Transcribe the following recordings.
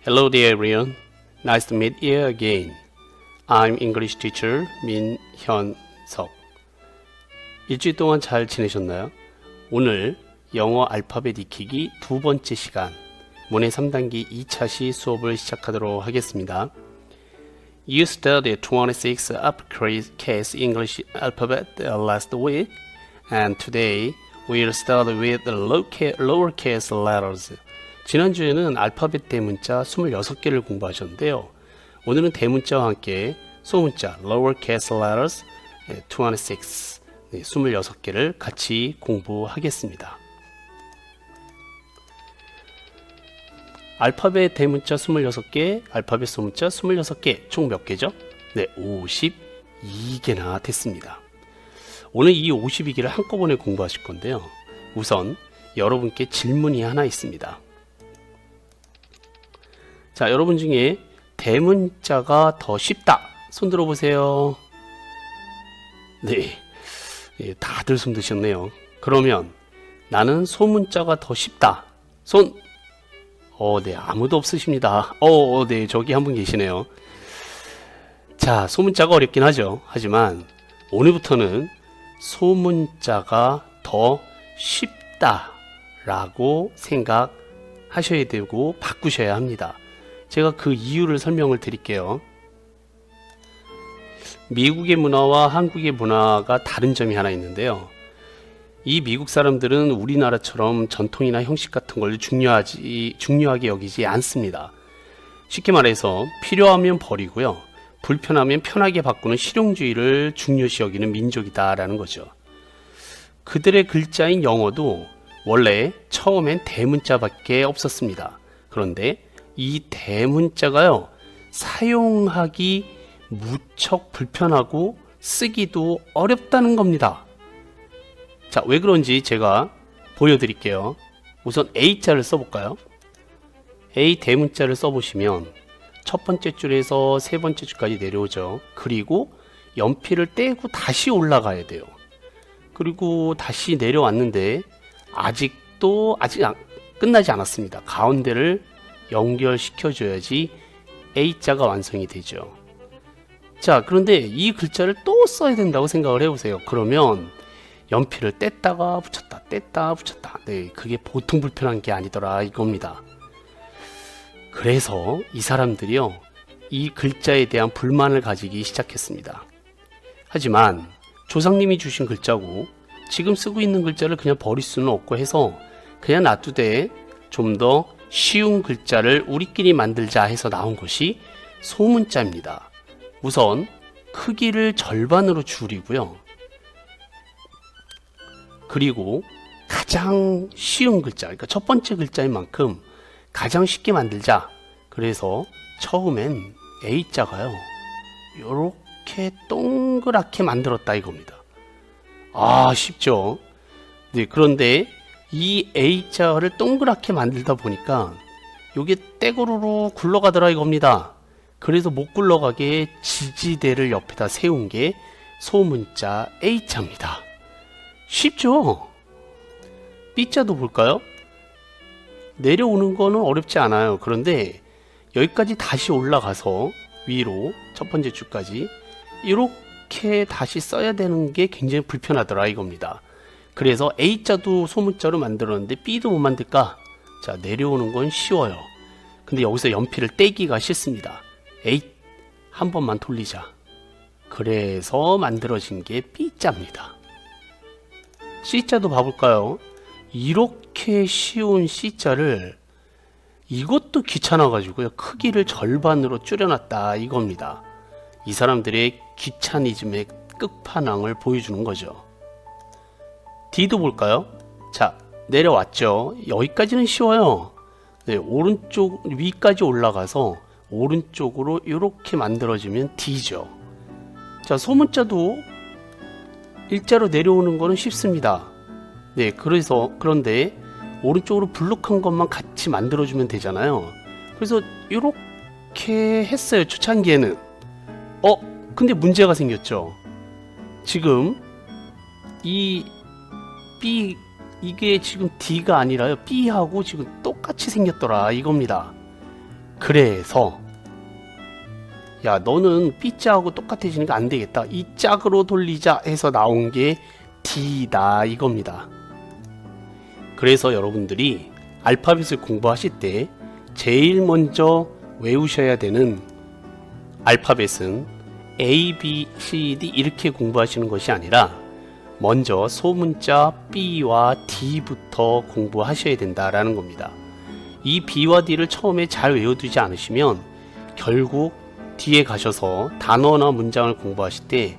Hello there everyone. Nice to meet you again. I'm English teacher 민현석. 일주일 동안 잘 지내셨나요? 오늘 영어 알파벳 익히기 두 번째 시간 문해 3단계 2차시 수업을 시작하도록 하겠습니다. You studied 26 uppercase English alphabet last week and today we'll start with the lowercase letters. 지난주에는 알파벳 대문자 26개를 공부하셨는데요. 오늘은 대문자와 함께 소문자 lowercase letters 26 26개를 같이 공부하겠습니다. 알파벳 대문자 26개, 알파벳 소문자 26개, 총 몇 개죠? 네, 52개나 됐습니다. 오늘 이 52개를 한꺼번에 공부하실 건데요. 우선 여러분께 질문이 하나 있습니다. 자, 여러분 중에 대문자가 더 쉽다. 손 들어보세요. 네, 다들 손 드셨네요. 그러면 나는 소문자가 더 쉽다. 손. 네, 아무도 없으십니다. 네, 저기 한 분 계시네요. 자, 소문자가 어렵긴 하죠. 하지만 오늘부터는 소문자가 더 쉽다라고 생각하셔야 되고 바꾸셔야 합니다. 제가 그 이유를 설명을 드릴게요. 미국의 문화와 한국의 문화가 다른 점이 하나 있는데요. 이 미국 사람들은 우리나라처럼 전통이나 형식 같은 걸 중요하게 여기지 않습니다. 쉽게 말해서 필요하면 버리고요. 불편하면 편하게 바꾸는 실용주의를 중요시 여기는 민족이다라는 거죠. 그들의 글자인 영어도 원래 처음엔 대문자밖에 없었습니다. 그런데 이 대문자가요, 사용하기 무척 불편하고 쓰기도 어렵다는 겁니다. 자, 왜 그런지 제가 보여드릴게요. 우선 A자를 써볼까요? A 대문자를 써보시면 첫 번째 줄에서 세 번째 줄까지 내려오죠. 그리고 연필을 떼고 다시 올라가야 돼요. 그리고 다시 내려왔는데 아직 끝나지 않았습니다. 가운데를 연결시켜줘야지 A자가 완성이 되죠. 자, 그런데 이 글자를 또 써야 된다고 생각을 해보세요. 그러면 연필을 뗐다가 붙였다, 뗐다 붙였다. 네, 그게 보통 불편한 게 아니더라 이겁니다. 그래서 이 사람들이요, 이 글자에 대한 불만을 가지기 시작했습니다. 하지만 조상님이 주신 글자고 지금 쓰고 있는 글자를 그냥 버릴 수는 없고 해서 그냥 놔두되 좀 더 쉬운 글자를 우리끼리 만들자 해서 나온 것이 소문자입니다. 우선 크기를 절반으로 줄이고요. 그리고 가장 쉬운 글자, 그러니까 첫 번째 글자인 만큼 가장 쉽게 만들자. 그래서 처음엔 A자가요, 이렇게 동그랗게 만들었다 이겁니다. 쉽죠? 네, 그런데 이 A자를 동그랗게 만들다 보니까 이게 떼고루루 굴러가더라 이겁니다. 그래서 못 굴러가게 지지대를 옆에다 세운 게 소문자 A자입니다. 쉽죠? B자도 볼까요? 내려오는 거는 어렵지 않아요. 그런데 여기까지 다시 올라가서 위로 첫 번째 줄까지 이렇게 다시 써야 되는 게 굉장히 불편하더라 이겁니다. 그래서 A자도 소문자로 만들었는데 B도 못 만들까? 자, 내려오는 건 쉬워요. 근데 여기서 연필을 떼기가 싫습니다. A 한 번만 돌리자. 그래서 만들어진 게 B자입니다. C자도 봐볼까요? 이렇게 쉬운 C자를 이것도 귀찮아가지고요, 크기를 절반으로 줄여놨다 이겁니다. 이 사람들의 귀차니즘의 끝판왕을 보여주는 거죠. D도 볼까요? 자, 내려왔죠. 여기까지는 쉬워요. 네, 오른쪽 위까지 올라가서 오른쪽으로 이렇게 만들어지면 D죠. 자, 소문자도 일자로 내려오는 거는 쉽습니다. 네, 그런데 오른쪽으로 블록한 것만 같이 만들어주면 되잖아요. 그래서 이렇게 했어요, 초창기에는. 근데 문제가 생겼죠. 지금 이게 지금 D가 아니라요, B하고 지금 똑같이 생겼더라 이겁니다. 그래서 야, 너는 B자하고 똑같아지니까 안 되겠다. 이 짝으로 돌리자 해서 나온 게 D다 이겁니다. 그래서 여러분들이 알파벳을 공부하실 때 제일 먼저 외우셔야 되는 알파벳은 A, B, C, D 이렇게 공부하시는 것이 아니라 먼저 소문자 B와 D부터 공부하셔야 된다라는 겁니다. 이 B와 D를 처음에 잘 외워두지 않으시면 결국 뒤에 가셔서 단어나 문장을 공부하실 때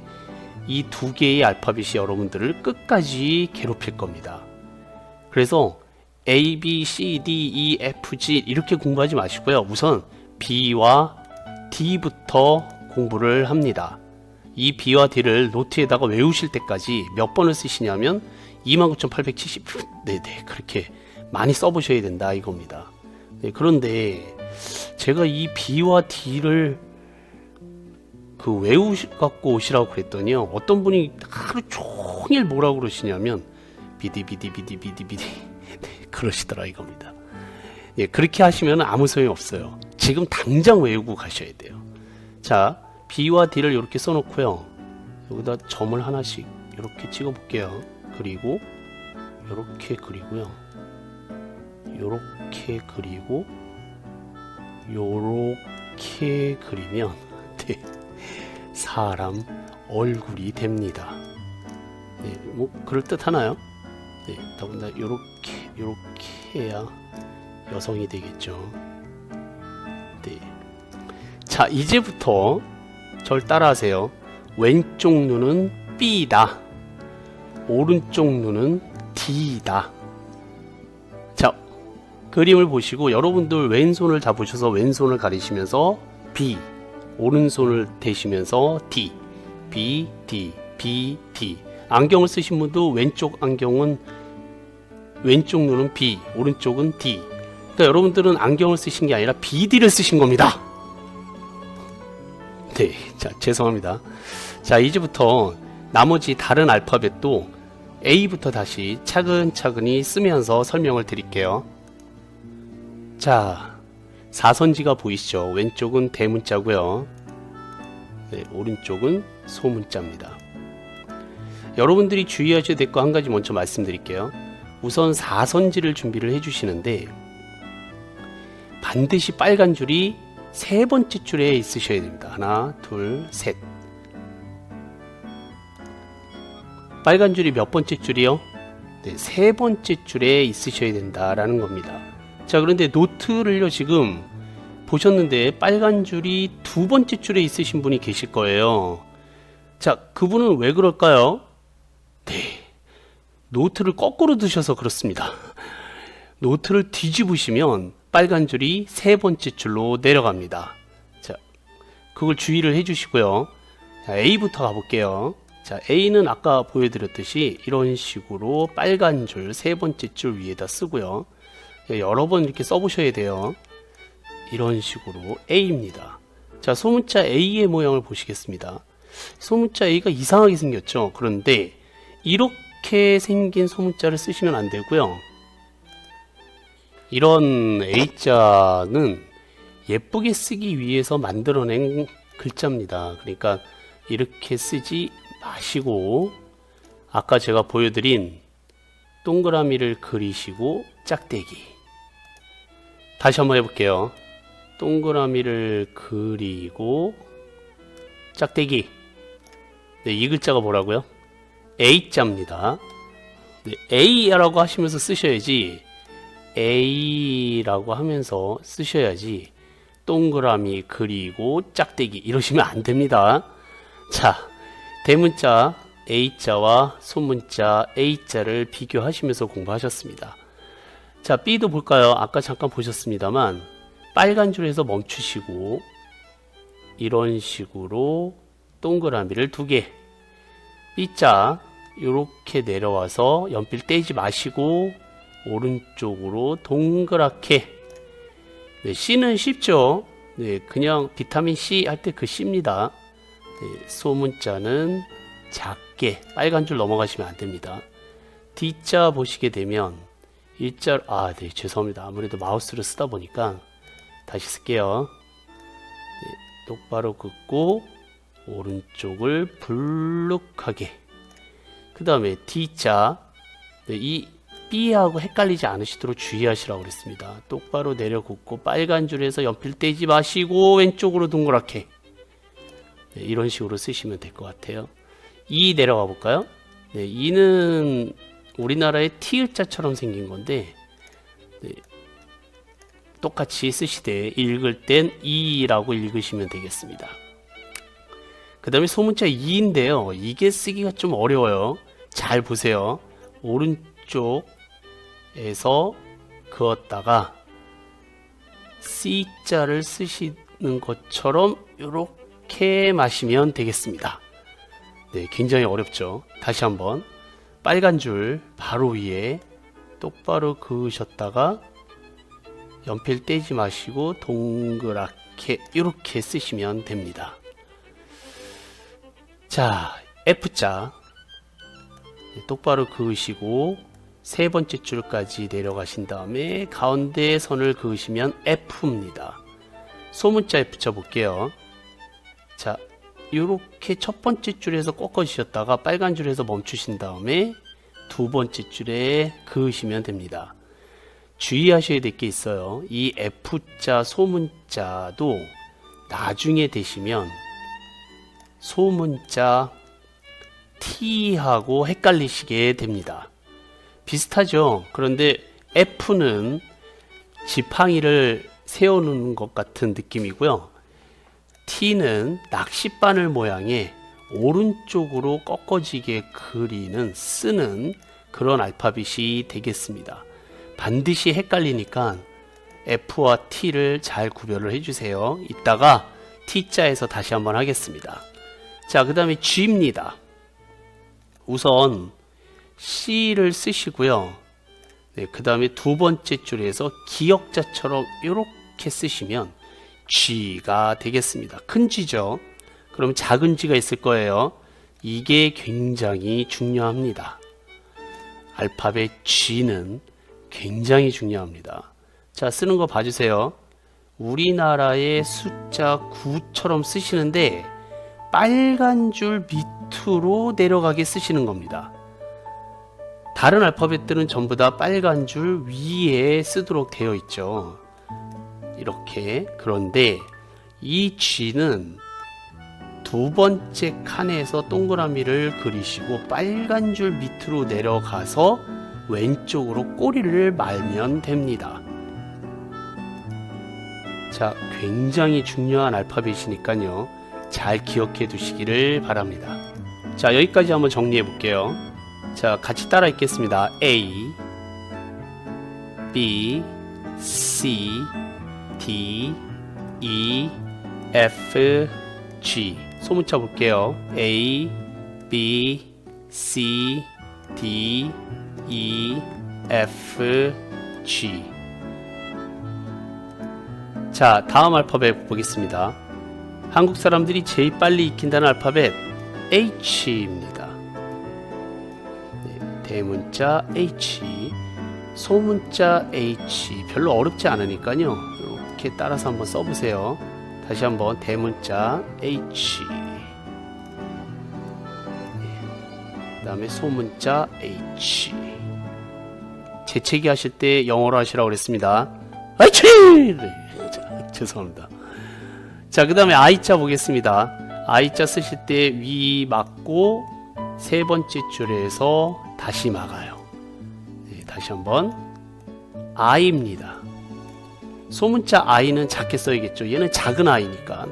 이 두 개의 알파벳이 여러분들을 끝까지 괴롭힐 겁니다. 그래서 A, B, C, D, E, F, G 이렇게 공부하지 마시고요. 우선 B와 D부터 공부를 합니다. 이 B와 D를 노트에다가 외우실 때까지 몇 번을 쓰시냐면 29,870 네네 그렇게 많이 써보셔야 된다 이겁니다. 네, 그런데 제가 이 B와 D를 갖고 오시라고 그랬더니요, 어떤 분이 하루 종일 뭐라고 그러시냐면 비디 네, 그러시더라 이겁니다. 예, 그렇게 하시면 아무 소용이 없어요. 지금 당장 외우고 가셔야 돼요. 자, B와 D를 이렇게 써놓고요, 여기다 점을 하나씩 이렇게 찍어 볼게요. 그리고 이렇게 그리고요, 요렇게 그리고 요렇게 그리면 네, 사람 얼굴이 됩니다. 네, 뭐 그럴듯 하나요? 네, 더군다나 요렇게 해야 여성이 되겠죠. 네. 자, 이제부터 절 따라하세요. 왼쪽 눈은 B다. 오른쪽 눈은 D다. 자, 그림을 보시고 여러분들 왼손을 다 보셔서 왼손을 가리시면서 B, 오른손을 대시면서 D, B, D, B, D. 안경을 쓰신 분도 왼쪽 눈은 B, 오른쪽은 D. 그러니까 여러분들은 안경을 쓰신 게 아니라 BD를 쓰신 겁니다. 네, 자, 죄송합니다. 자, 이제부터 나머지 다른 알파벳도 A부터 다시 차근차근히 쓰면서 설명을 드릴게요. 자, 사선지가 보이시죠? 왼쪽은 대문자고요. 네, 오른쪽은 소문자입니다. 여러분들이 주의하셔야 될 거 한 가지 먼저 말씀드릴게요. 우선 사선지를 준비를 해주시는데 반드시 빨간 줄이 세 번째 줄에 있으셔야 됩니다. 하나, 둘, 셋. 빨간 줄이 몇 번째 줄이요? 네, 세 번째 줄에 있으셔야 된다라는 겁니다. 자, 그런데 노트를요 지금 보셨는데 빨간 줄이 두 번째 줄에 있으신 분이 계실 거예요. 자, 그분은 왜 그럴까요? 네, 노트를 거꾸로 드셔서 그렇습니다. 노트를 뒤집으시면 빨간 줄이 세 번째 줄로 내려갑니다. 자, 그걸 주의를 해주시고요. 자, A부터 가볼게요. 자, A는 아까 보여드렸듯이 이런 식으로 빨간 줄 세 번째 줄 위에다 쓰고요. 여러 번 이렇게 써보셔야 돼요. 이런 식으로 A입니다. 자, 소문자 A의 모양을 보시겠습니다. 소문자 A가 이상하게 생겼죠. 그런데 이렇게 생긴 소문자를 쓰시면 안 되고요. 이런 A자는 예쁘게 쓰기 위해서 만들어낸 글자입니다. 그러니까 이렇게 쓰지 마시고 아까 제가 보여드린 동그라미를 그리시고 짝대기. 다시 한번 해볼게요. 동그라미를 그리고 짝대기. 네, 이 글자가 뭐라고요? A자입니다. 네, A라고 하시면서 쓰셔야지, A라고 하면서 쓰셔야지 동그라미 그리고 짝대기 이러시면 안 됩니다. 자, 대문자 A자와 소문자 A자를 비교하시면서 공부하셨습니다. 자, B도 볼까요? 아까 잠깐 보셨습니다만 빨간 줄에서 멈추시고 이런 식으로 동그라미를 두 개, B자 이렇게 내려와서 연필 떼지 마시고 오른쪽으로 동그랗게. 네, C는 쉽죠? 네, 그냥 비타민 C 할 때 그 C입니다. 네, 소문자는 작게 빨간 줄 넘어가시면 안 됩니다. D자 보시게 되면 일자, 네, 죄송합니다. 아무래도 마우스를 쓰다 보니까 다시 쓸게요. 똑바로 긋고 오른쪽을 불룩하게. 그 다음에 D자, 이 B하고 헷갈리지 않으시도록 주의하시라고 그랬습니다. 똑바로 내려 긋고 빨간 줄에서 연필 떼지 마시고 왼쪽으로 동그랗게. 이런 식으로 쓰시면 될 것 같아요. E 내려가 볼까요? E는 우리나라의 티읕자처럼 생긴 건데, 똑같이 쓰시되 읽을 땐 E라고 읽으시면 되겠습니다. 그 다음에 소문자 E인데요. 이게 쓰기가 좀 어려워요. 잘 보세요. 오른쪽에서 그었다가 C자를 쓰시는 것처럼 이렇게 마시면 되겠습니다. 굉장히 어렵죠. 다시 한번 빨간 줄 바로 위에 똑바로 그으셨다가 연필 떼지 마시고 동그랗게 이렇게 쓰시면 됩니다. 자, F자 똑바로 그으시고 세 번째 줄까지 내려가신 다음에 가운데 선을 그으시면 F입니다. 소문자 F 쳐볼게요. 자, 이렇게 첫 번째 줄에서 꺾어 주셨다가 빨간 줄에서 멈추신 다음에 두 번째 줄에 그으시면 됩니다. 주의하셔야 될 게 있어요. 이 F자 소문자도 나중에 되시면 소문자 T하고 헷갈리시게 됩니다. 비슷하죠? 그런데 F는 지팡이를 세우는 것 같은 느낌이고요. T는 낚싯바늘 모양의 오른쪽으로 꺾어지게 그리는 쓰는 그런 알파벳이 되겠습니다. 반드시 헷갈리니까 F와 T를 잘 구별을 해주세요. 이따가 T자에서 다시 한번 하겠습니다. 자, 그 다음에 G입니다. 우선 C를 쓰시고요. 그 다음에 두 번째 줄에서 기역자처럼 이렇게 쓰시면 G가 되겠습니다. 큰 G죠. 그럼 작은 G가 있을 거예요. 이게 굉장히 중요합니다. 알파벳 G는 굉장히 중요합니다. 자, 쓰는 거 봐주세요. 우리나라의 숫자 9처럼 쓰시는데 빨간 줄 밑으로 내려가게 쓰시는 겁니다. 다른 알파벳들은 전부 다 빨간 줄 위에 쓰도록 되어 있죠. 이렇게. 그런데 이 G는 두 번째 칸에서 동그라미를 그리시고 빨간 줄 밑으로 내려가서 왼쪽으로 꼬리를 말면 됩니다. 자, 굉장히 중요한 알파벳이니까요. 잘 기억해 두시기를 바랍니다. 자, 여기까지 한번 정리해 볼게요. 자, 같이 따라 읽겠습니다. A, B, C, D, E, F, G. 소문자 볼게요. A, B, C, D, E, F, G. 자, 다음 알파벳 보겠습니다. 한국 사람들이 제일 빨리 익힌다는 알파벳 H입니다. 대문자 H, 소문자 H. 별로 어렵지 않으니까요. 이렇게 따라서 한번 써보세요. 다시 한번 대문자 H, 그 다음에 소문자 H. 재채기 하실 때 영어로 하시라고 그랬습니다. H! 죄송합니다. 자, 그 다음에 I자 보겠습니다. I자 쓰실 때 위 막고 세 번째 줄에서 다시 막아요. 다시 한번 I입니다. 소문자 I는 작게 써야겠죠. 얘는 작은 I니까.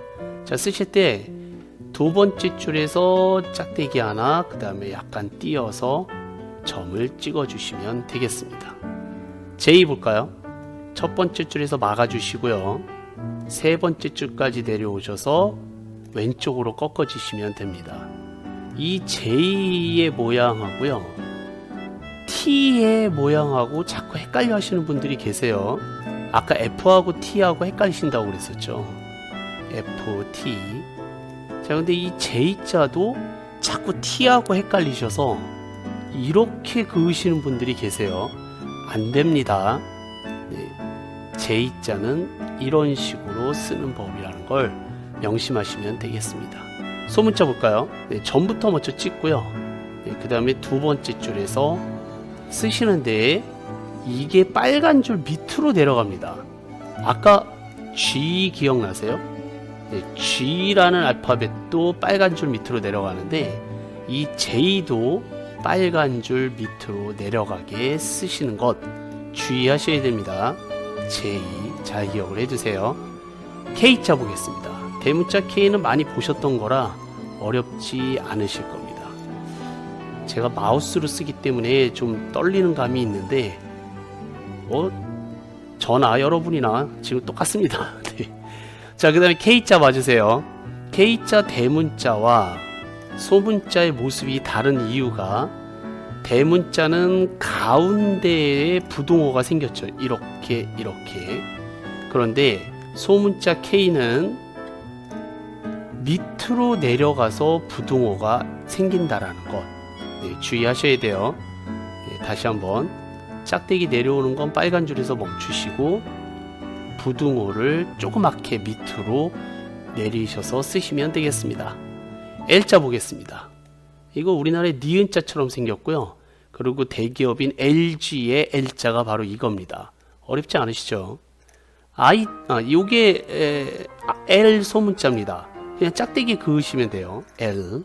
자, 쓰실 때 두 번째 줄에서 짝대기 하나, 그 다음에 약간 띄어서 점을 찍어 주시면 되겠습니다. J 볼까요? 첫 번째 줄에서 막아 주시고요. 세 번째 줄까지 내려오셔서 왼쪽으로 꺾어 주시면 됩니다. 이 J의 모양하고요, T의 모양하고 자꾸 헷갈려 하시는 분들이 계세요. 아까 F하고 T하고 헷갈리신다고 그랬었죠. F, T. 자, 근데 이 J자도 자꾸 T하고 헷갈리셔서 이렇게 그으시는 분들이 계세요. 안 됩니다. J자는 이런 식으로 쓰는 법이라는 걸 명심하시면 되겠습니다. 소문자 볼까요? 네, 전부터 먼저 찍고요. 네, 그 다음에 두 번째 줄에서 쓰시는데 이게 빨간 줄 밑으로 내려갑니다. 아까 G 기억나세요? 네, G라는 알파벳도 빨간 줄 밑으로 내려가는데 이 J도 빨간 줄 밑으로 내려가게 쓰시는 것 주의하셔야 됩니다. J 잘 기억을 해두세요. K자 보겠습니다. 대문자 K는 많이 보셨던 거라 어렵지 않으실 겁니다. 제가 마우스로 쓰기 때문에 좀 떨리는 감이 있는데 저나 여러분이나 지금 똑같습니다. 네. 자, 그 다음에 K자 봐주세요. K자 대문자와 소문자의 모습이 다른 이유가 대문자는 가운데에 부동어가 생겼죠. 이렇게 그런데 소문자 K는 밑으로 내려가서 부동어가 생긴다라는 것 주의하셔야 돼요. 다시 한번 짝대기 내려오는 건 빨간 줄에서 멈추시고 부등호를 조그맣게 밑으로 내리셔서 쓰시면 되겠습니다. L자 보겠습니다. 이거 우리나라의 니은자처럼 생겼고요. 그리고 대기업인 LG의 L자가 바로 이겁니다. 어렵지 않으시죠? 요게 L 소문자입니다. 그냥 짝대기 그으시면 돼요. L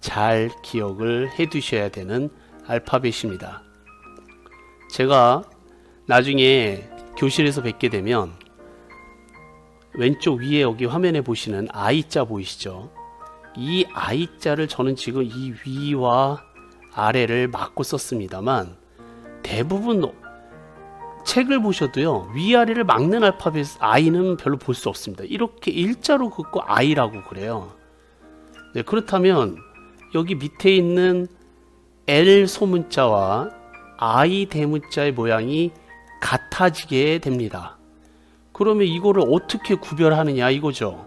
잘 기억을 해 두셔야 되는 알파벳입니다. 제가 나중에 교실에서 뵙게 되면 왼쪽 위에 여기 화면에 보시는 I자 보이시죠? 이 I자를 저는 지금 이 위와 아래를 막고 썼습니다만 대부분 책을 보셔도요 위아래를 막는 알파벳 I는 별로 볼 수 없습니다. 이렇게 일자로 긋고 I라고 그래요. 네, 그렇다면 여기 밑에 있는 L 소문자와 I 대문자의 모양이 같아지게 됩니다. 그러면 이거를 어떻게 구별하느냐 이거죠.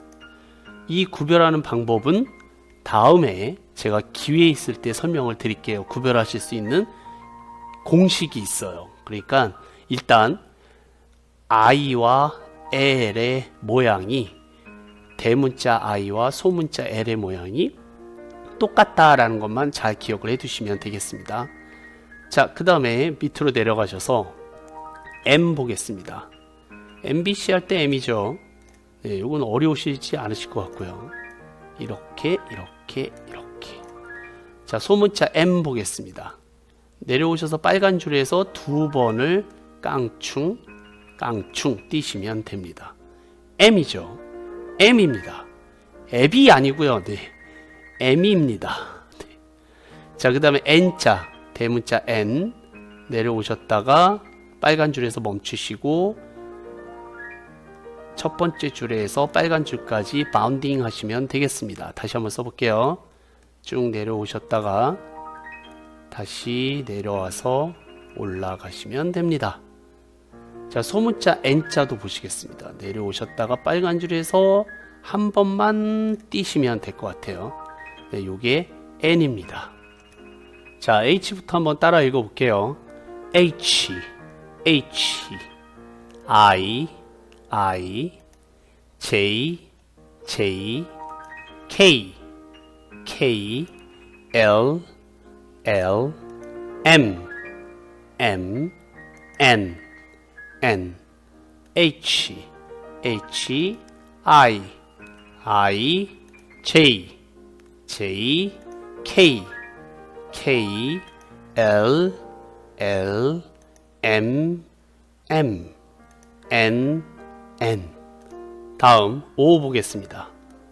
이 구별하는 방법은 다음에 제가 기회 있을 때 설명을 드릴게요. 구별하실 수 있는 공식이 있어요. 그러니까 일단 I와 L의 모양이 대문자 I와 소문자 L의 모양이 똑같다라는 것만 잘 기억을 해 두시면 되겠습니다. 자, 그 다음에 밑으로 내려가셔서 M 보겠습니다. MBC 할 때 M이죠. 네, 이건 어려우시지 않으실 것 같고요. 이렇게. 자, 소문자 M 보겠습니다. 내려오셔서 빨간 줄에서 두 번을 깡충 띄시면 됩니다. M이죠. M입니다. 앱이 아니고요. 네, M입니다. 네. 자, 그 다음에 N자 대문자 N 내려오셨다가 빨간 줄에서 멈추시고 첫 번째 줄에서 빨간 줄까지 바운딩 하시면 되겠습니다. 다시 한번 써볼게요. 쭉 내려오셨다가 다시 내려와서 올라가시면 됩니다. 자, 소문자 N자도 보시겠습니다. 내려오셨다가 빨간 줄에서 한 번만 띄시면 될 것 같아요. 네, 요게 N입니다. 자, H부터 한번 따라 읽어볼게요. H, I, J, K, L, M, N, H, I, J, K, L, M, N. 다음 O 보겠습니다.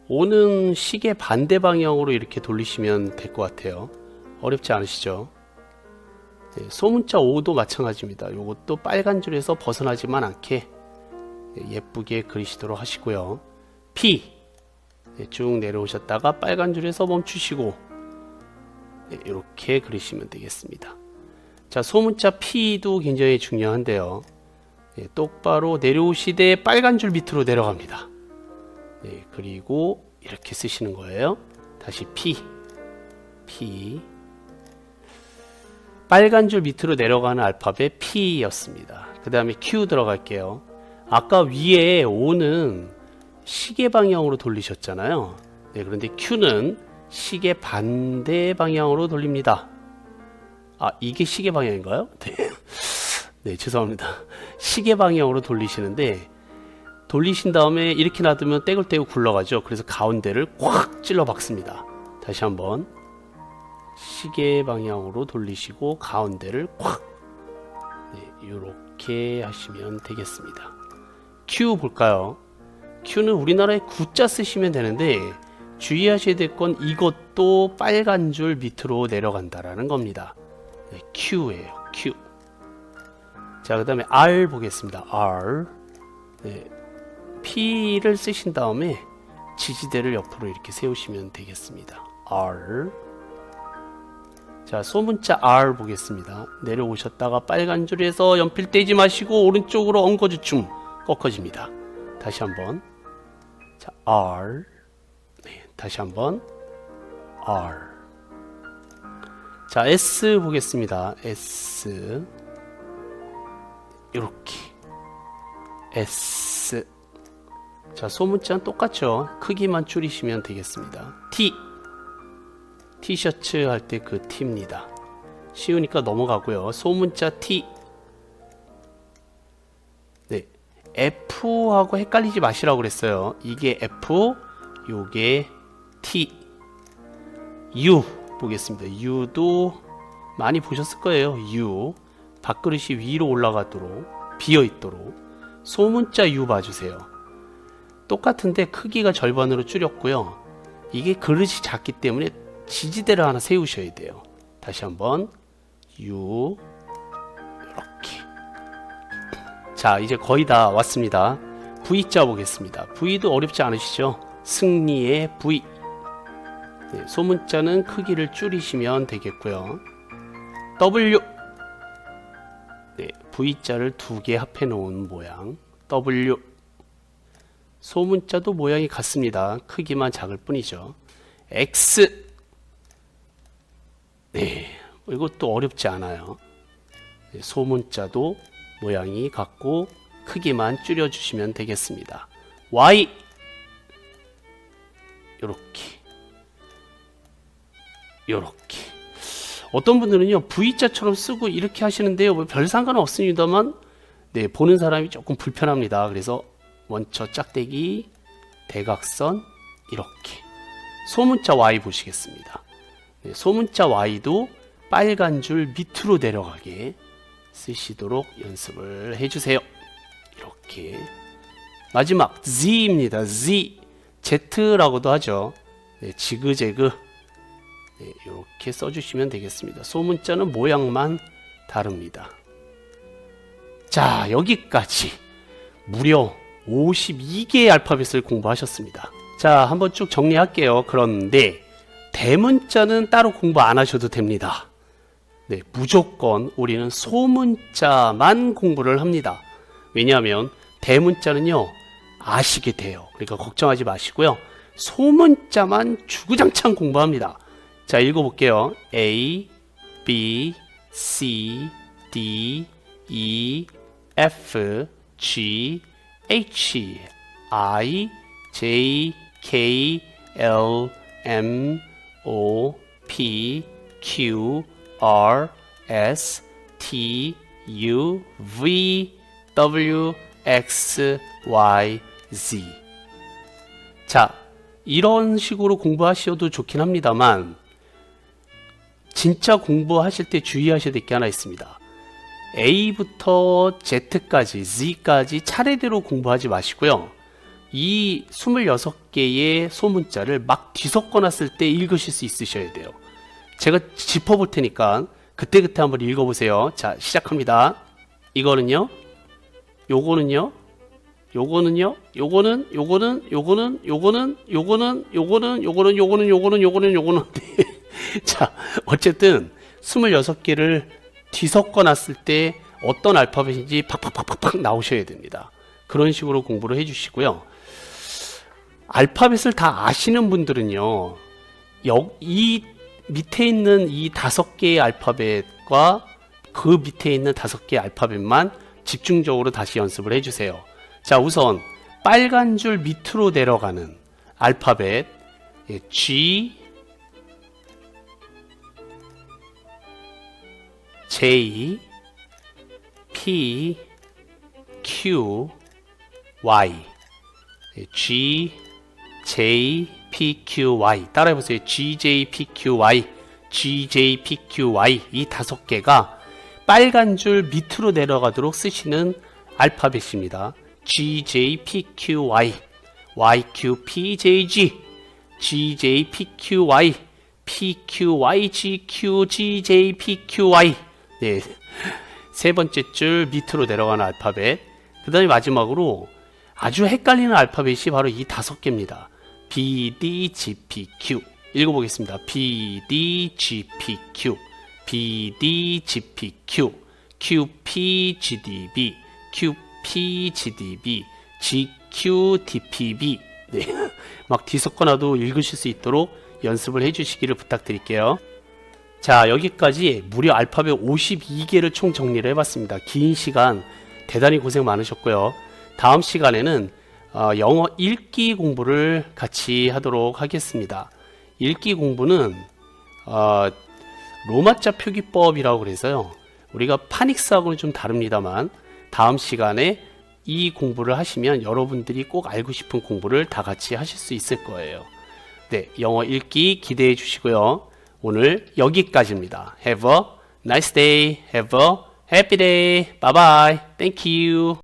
O는 시계 반대 방향으로 이렇게 돌리시면 될 것 같아요. 어렵지 않으시죠? 네, 소문자 O도 마찬가지입니다. 이것도 빨간 줄에서 벗어나지만 않게 예쁘게 그리시도록 하시고요. P 쭉 내려오셨다가 빨간 줄에서 멈추시고 이렇게 그리시면 되겠습니다. 자, 소문자 P도 굉장히 중요한데요. 똑바로 내려오시되 빨간 줄 밑으로 내려갑니다. 그리고 이렇게 쓰시는 거예요. 다시 P 빨간 줄 밑으로 내려가는 알파벳 P였습니다. 그 다음에 Q 들어갈게요. 아까 위에 O는 시계 방향으로 돌리셨잖아요. 네, 그런데 Q는 시계 반대 방향으로 돌립니다. 아, 이게 시계 방향인가요? 네, 네, 죄송합니다. 시계 방향으로 돌리시는데, 돌리신 다음에 이렇게 놔두면 떼굴떼굴 굴러가죠. 그래서 가운데를 꽉 찔러 박습니다. 다시 한번 시계 방향으로 돌리시고 가운데를 꽉, 네, 이렇게 하시면 되겠습니다. Q 볼까요? Q는 우리나라에 Q자 쓰시면 되는데 주의하셔야 될 건 이것도 빨간 줄 밑으로 내려간다라는 겁니다. 네, Q예요. Q. 자, 그 다음에 R 보겠습니다. R. 네, P를 쓰신 다음에 지지대를 옆으로 이렇게 세우시면 되겠습니다. R. 자, 소문자 R 보겠습니다. 내려오셨다가 빨간 줄에서 연필 떼지 마시고 오른쪽으로 엉거주춤 꺾어집니다. 다시 한번. 자, R. 네, 다시 한번. R. 자, S 보겠습니다. S. 이렇게. S. 자, 소문자는 똑같죠. 크기만 줄이시면 되겠습니다. T. 티셔츠 할 때 그 T입니다. 쉬우니까 넘어가고요. 소문자 T. 네, F하고 헷갈리지 마시라고 그랬어요. 이게 F, 요게 T. U 보겠습니다. U도 많이 보셨을 거예요. U. 밥그릇이 위로 올라가도록 비어있도록 소문자 U 봐주세요. 똑같은데 크기가 절반으로 줄였고요. 이게 그릇이 작기 때문에 지지대를 하나 세우셔야 돼요. 다시 한번 U. 이렇게. 자, 이제 거의 다 왔습니다. V자 보겠습니다. V도 어렵지 않으시죠? 승리의 V. 네, 소문자는 크기를 줄이시면 되겠고요. W. 네, V자를 두 개 합해 놓은 모양. W. 소문자도 모양이 같습니다. 크기만 작을 뿐이죠. X. 네, 이것도 어렵지 않아요. 네, 소문자도 모양이 같고 크기만 줄여주시면 되겠습니다. Y. 요렇게. 요렇게. 어떤 분들은요 V자처럼 쓰고 이렇게 하시는데요, 뭐 별 상관은 없습니다만, 네, 보는 사람이 조금 불편합니다. 그래서 먼저 짝대기, 대각선, 이렇게. 소문자 Y 보시겠습니다. 네, 소문자 Y도 빨간 줄 밑으로 내려가게 쓰시도록 연습을 해주세요. 이렇게. 마지막 Z입니다. Z. Z라고도 하죠. 네, 지그재그. 네, 이렇게 써주시면 되겠습니다. 소문자는 모양만 다릅니다. 자, 여기까지 무려 52개의 알파벳을 공부하셨습니다. 자, 한번 쭉 정리할게요. 그런데 대문자는 따로 공부 안 하셔도 됩니다. 네, 무조건 우리는 소문자만 공부를 합니다. 왜냐하면 대문자는요 아시게 돼요. 그러니까 걱정하지 마시고요. 소문자만 주구장창 공부합니다. 자, 읽어볼게요. A, B, C, D, E, F, G, H, I, J, K, L, M, O, P, Q, R, S, T, U, V, W, X, Y, Z. 자, 이런 식으로 공부하셔도 좋긴 합니다만 진짜 공부하실 때 주의하셔야 될 게 하나 있습니다. A부터 Z까지, Z까지 차례대로 공부하지 마시고요. 이 26개의 소문자를 막 뒤섞어 놨을 때 읽으실 수 있으셔야 돼요. 제가 짚어볼 테니까 그때그때 한번 읽어보세요. 자, 시작합니다. 이거는요, 요거는요, 요거는요, 요거는, 요거는, 요거는, 요거는, 요거는, 요거는, 요거는, 요거는, 요거는, 요거는. 자, 어쨌든 26개를 뒤섞어 놨을 때 어떤 알파벳인지 팍팍팍팍 나오셔야 됩니다. 그런 식으로 공부를 해주시고요. 알파벳을 다 아시는 분들은요, 이 밑에 있는 이 5개의 알파벳 알파벳과 그 밑에 있는 5개 알파벳만 집중적으로 다시 연습을 해주세요. 자, 우선 빨간 줄 밑으로 내려가는 알파벳 G, J, P, Q, Y. G, J, P, Q, Y. 따라해보세요. G, J, P, Q, Y. G, J, P, Q, Y. 이 5개가 빨간 줄 밑으로 내려가도록 쓰시는 알파벳입니다. G, J, P, Q, Y. Y, Q, P, J, G. G, J, P, Q, Y. P, Q, Y, G, Q, G, J, P, Q, Y. 네. 세 번째 줄 밑으로 내려가는 알파벳. 그 다음에 마지막으로 아주 헷갈리는 알파벳이 바로 이 5개입니다. B, D, G, P, Q. 읽어보겠습니다. B, D, G, P, Q. B, D, G, P, Q. Q, P, G, D, B. Q, P, G, D, B. G, Q, D, P, B. 네. 막 뒤섞어놔도 읽으실 수 있도록 연습을 해주시기를 부탁드릴게요. 자, 여기까지 무려 알파벳 52개를 총 정리를 해봤습니다. 긴 시간 대단히 고생 많으셨고요. 다음 시간에는 영어 읽기 공부를 같이 하도록 하겠습니다. 읽기 공부는 로마자 표기법이라고 그래서요. 우리가 파닉스하고는 좀 다릅니다만 다음 시간에 이 공부를 하시면 여러분들이 꼭 알고 싶은 공부를 다 같이 하실 수 있을 거예요. 네, 영어 읽기 기대해 주시고요. 오늘 여기까지입니다. Have a nice day. Have a happy day. Bye bye. Thank you.